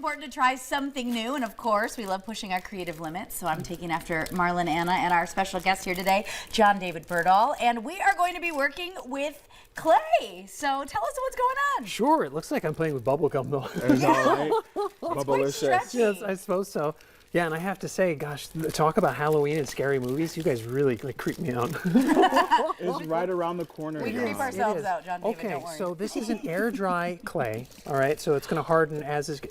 important to try something new, and of course, we love pushing our creative limits. So I'm taking after Marlon Anna and our special guest here today, John David Berdahl, and we are going to be working with clay. So tell us what's going on. Sure, it looks like I'm playing with bubble gum though. Is that right? Bubblicious. Yes, I suppose so. Yeah, and I have to say, gosh, talk about Halloween and scary movies. You guys really creep me out. It's right around the corner. We creep ourselves out, John David, don't worry. So this is an air dry clay, all right? So it's going to harden as it's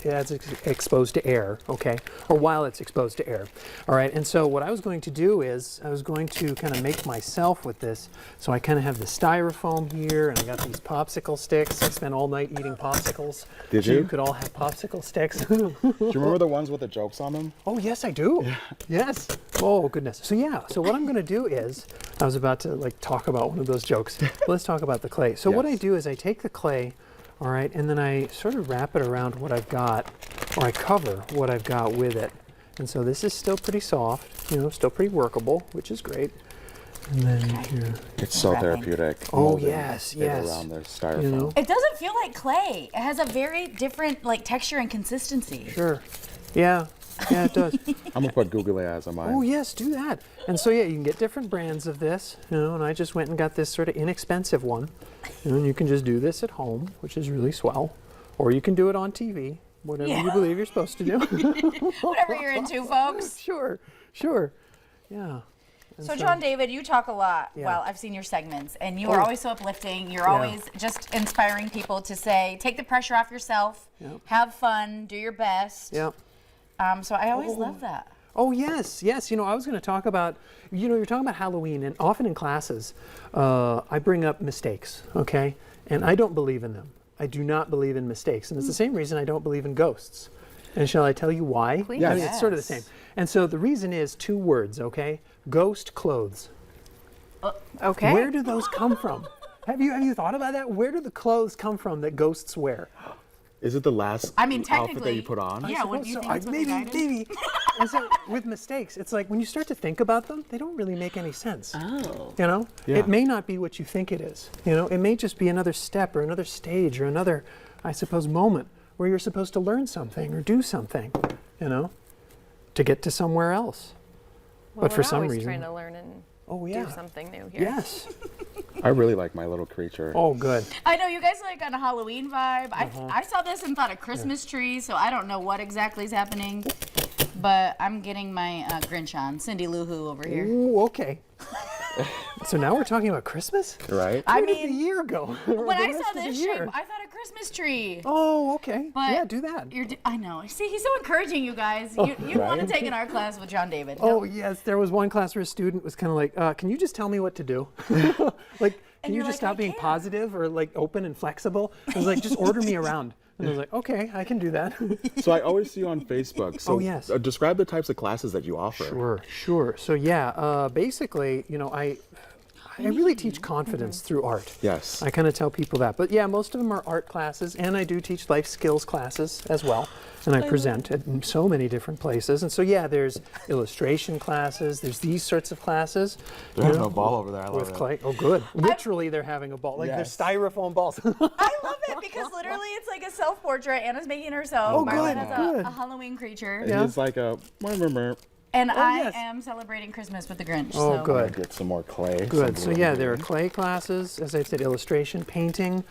exposed to air, okay? Or while it's exposed to air, all right? And so what I was going to do is I was going to kind of make myself with this. So I kind of have the styrofoam here, and I got these popsicle sticks. I spent all night eating popsicles. Did so you? You could all have popsicle sticks. Do you remember the ones with the jokes on them? Oh, yes, I do. Yeah. Yes. Oh, goodness. So, yeah. So what I'm going to do is, I was about to talk about one of those jokes. Let's talk about the clay. So what I do is I take the clay, all right, and then I sort of wrap it around what I've got, or I cover what I've got with it. And so this is still pretty soft, still pretty workable, which is great. And then here. It's so therapeutic. Oh, yes, yes. Around the styrofoam. It doesn't feel like clay. It has a very different texture and consistency. Sure. Yeah. Yeah, it does. I'm gonna put googly eyes on mine. Oh yes, do that. And so yeah, you can get different brands of this, and I just went and got this sort of inexpensive one. And you can just do this at home, which is really swell. Or you can do it on TV, whatever you believe you're supposed to do. Whatever you're into, folks. Sure, sure. Yeah. And so John David, you talk a lot. Yeah. Well, I've seen your segments, and you are always so uplifting. You're always just inspiring people to say, take the pressure off yourself, have fun, do your best. Yeah. So I always love that. Oh yes, yes. I was going to talk about, you're talking about Halloween, and often in classes, I bring up mistakes, okay? And I don't believe in them. I do not believe in mistakes, and it's the same reason I don't believe in ghosts. And shall I tell you why? Please. Yes. I mean, it's sort of the same. And so the reason is 2 words, okay? Ghost clothes. Okay. Where do those come from? Have you thought about that? Where do the clothes come from that ghosts wear? Is it the last outfit that you put on? Yeah, what do you think? Maybe. And so with mistakes, it's like when you start to think about them, they don't really make any sense. Oh. Yeah. It may not be what you think it is. It may just be another step or another stage or another, I suppose, moment where you're supposed to learn something or do something, to get to somewhere else. Well, but for some always reason, trying to learn and do something new here. Yes. I really like my little creature. Oh, good. I know you guys are on a Halloween vibe. I saw this and thought a Christmas tree, so I don't know what exactly is happening, but I'm getting my Grinch on. Cindy Lou Who over here. Ooh, okay. So now we're talking about Christmas? Right? I Where did mean, the year go? when I saw this shape, I thought a Christmas tree. Oh, okay. But yeah, do that. I know. See, he's so encouraging, you guys. You want to take in our class with John David. Oh, yes. There was one class where a student was kind of like, can you just tell me what to do? Can you just stop being positive or open and flexible? I was like, just order me around. And I was like, okay, I can do that. So I always see you on Facebook. So yes. Describe the types of classes that you offer. Sure. So yeah, basically, I really teach confidence through art. Yes. I kind of tell people that. But yeah, most of them are art classes, and I do teach life skills classes as well. And I present at so many different places. And so yeah, there's illustration classes, there's these sorts of classes. They're having a ball over there. I love with it. clay. Oh, good. Literally, they're having a ball. They're styrofoam balls. I love it because literally it's like a self-portrait. Anna's making herself. Oh, Marlon good, has a Halloween creature. It is like a... And I yes. am celebrating Christmas with the Grinch. Oh, so. good. Get some more clay. Good. So yeah, there are clay classes, as I said, illustration, painting.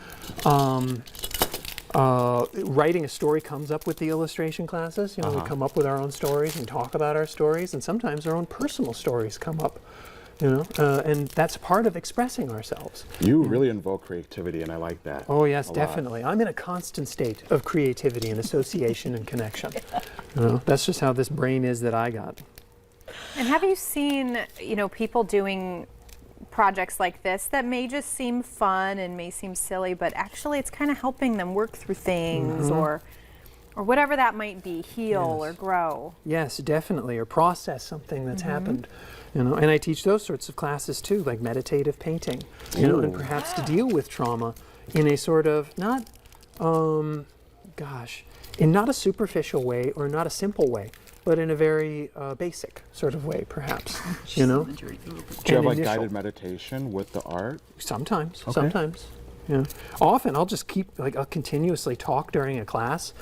Writing a story comes up with the illustration classes. We come up with our own stories and talk about our stories, and sometimes our own personal stories come up. And that's part of expressing ourselves. You really invoke creativity, and I like that. Oh yes, definitely. I'm in a constant state of creativity and association and connection. That's just how this brain is that I got. And have you seen, people doing projects like this that may just seem fun and may seem silly, but actually it's kind of helping them work through things or whatever that might be, heal or grow? Yes, definitely, or process something that's happened. And I teach those sorts of classes too, like meditative painting, and perhaps to deal with trauma in a sort of in not a superficial way or not a simple way, but in a very basic sort of way, perhaps. Do you have guided meditation with the art? Sometimes, Okay. sometimes. You know, often I'll just I'll continuously talk during a class.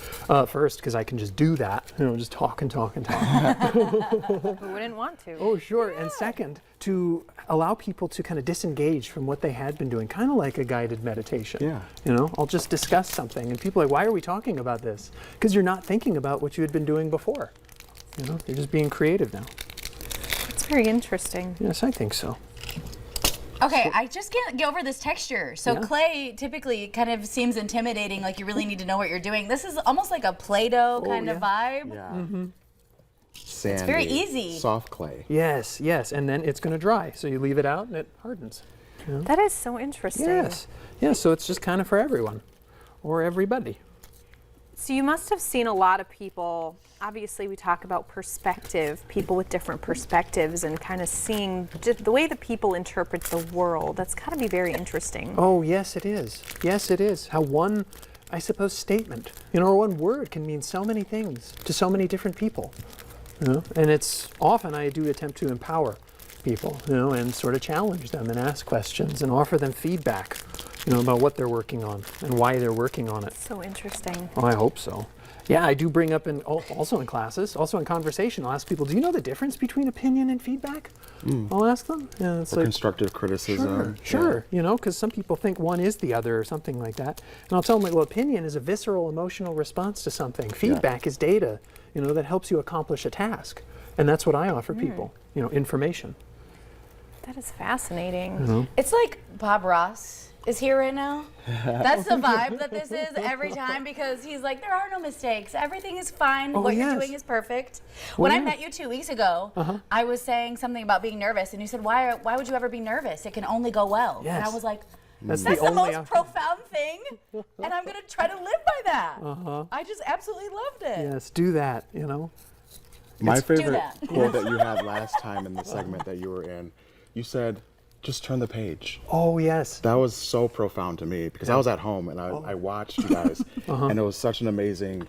First, because I can just do that, just talk and talk and talk. Who wouldn't want to? Oh, sure. And second, to allow people to kind of disengage from what they had been doing, kind of like a guided meditation. Yeah. I'll just discuss something, and people are like, why are we talking about this? Because you're not thinking about what you had been doing before. You're just being creative now. It's very interesting. Yes, I think so. Okay, I just can't get over this texture. So Yeah. clay typically kind of seems intimidating, like you really need to know what you're doing. This is almost like a Play-Doh kind of vibe. Yeah. Sandy, It's very easy. soft clay. Yes, yes, and then it's going to dry. So you leave it out and it hardens. That is so interesting. Yes, yeah, so it's just kind of for everyone or everybody. So you must have seen a lot of people, obviously we talk about perspective, people with different perspectives and kind of seeing the way that people interpret the world. That's got to be very interesting. Oh, yes, it is. Yes, it is. How one, I suppose, statement, or one word can mean so many things to so many different people. And it's often I do attempt to empower people, and sort of challenge them and ask questions and offer them feedback, about what they're working on and why they're working on it. So interesting. Oh, I hope so. Yeah, I do bring up also in classes, also in conversation, I'll ask people, do you know the difference between opinion and feedback? I'll ask them. Yeah, it's Or constructive criticism. Sure, because some people think one is the other or something like that. And I'll tell them, well, opinion is a visceral emotional response to something. Feedback is data, that helps you accomplish a task. And that's what I offer people, information. That is fascinating. It's like Bob Ross is here right now. That's the vibe that this is every time, because he's like, there are no mistakes. Everything is fine. What you're doing is perfect. When I met you 2 weeks ago, I was saying something about being nervous, and you said, why would you ever be nervous? It can only go well. Yes. And I was like, That's the only most profound thing, and I'm going to try to live by that. I just absolutely loved it. Yes, do that, My favorite that. quote that you had last time in the segment that you were in, you said, just turn the page. Oh, yes. That was so profound to me because I was at home and I watched you guys and it was such an amazing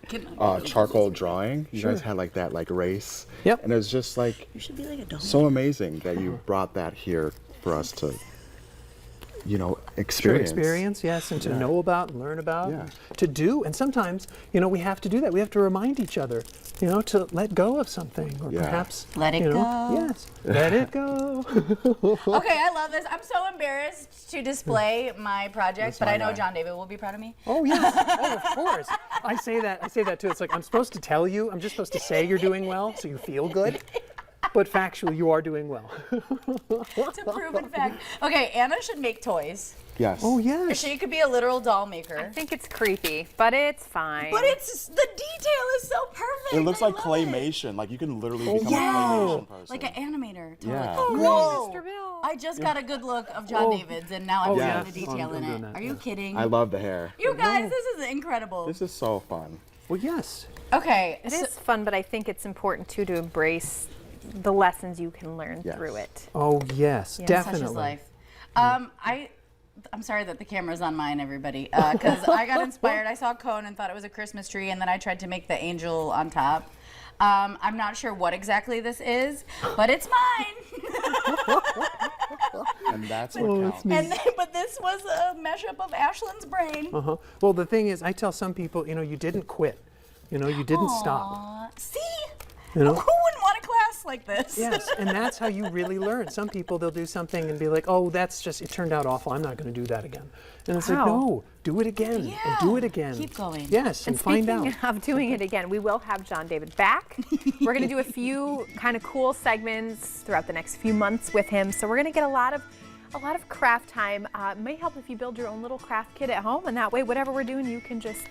charcoal drawing. You guys had like that race. Yep. And it was just like You should be like a dog. so amazing that you brought that here for us to, experience. Yes, and to know about and learn about, Yeah. and to do. And sometimes, we have to do that. We have to remind each other, to let go of something, or Yeah. perhaps Let it go. Yes, let it go. Okay, I love this. I'm so embarrassed to display my project, but my I know guy. John David will be proud of me. Oh yes, oh of course. I say that too. It's like I'm supposed to tell you. I'm just supposed to say you're doing well, so you feel good. But factually, you are doing well. It's a proven fact. Okay, Anna should make toys. Yes. Oh yes. She could be a literal doll I maker. think it's creepy, but it's fine. But it's the detail is so perfect. It looks I like love claymation. Like you can literally become yeah. a claymation person. Like an animator. Totally. Yeah. Whoa. Mr. Bill. I just got a good look of John David's, and now I'm seeing yeah. the detail I'm in doing it. that, Are you kidding? I love the hair. You guys, this is incredible. This is so fun. Well, yes. Okay. It is fun, but I think it's important too to embrace the lessons you can learn Yes. through it. Oh yes, definitely. Such is life. I'm sorry that the camera's on mine, everybody, because I got inspired. I saw a cone and thought it was a Christmas tree, and then I tried to make the angel on top. I'm not sure what exactly this is, but it's mine. And that's what counts. But this was a mashup of Ashlyn's brain. Well, the thing is, I tell some people, you didn't quit. You didn't stop. Aw, see? You know? Who wouldn't want a class like this? Yes, and that's how you really learn. Some people, they'll do something and be like, oh, it turned out awful. I'm not going to do that again. And it's like, Wow. no, do it again and do it again. Keep going. Yes, and find out. Speaking of doing it again, we will have John David back. We're going to do a few kind of cool segments throughout the next few months with him. So we're going to get a lot of craft time. It may help if you build your own little craft kit at home, and that way, whatever we're doing, you can just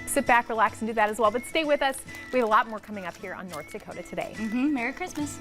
sit back, relax, and do that as well. But stay with us. We have a lot more coming up here on North Dakota Today. Merry Christmas.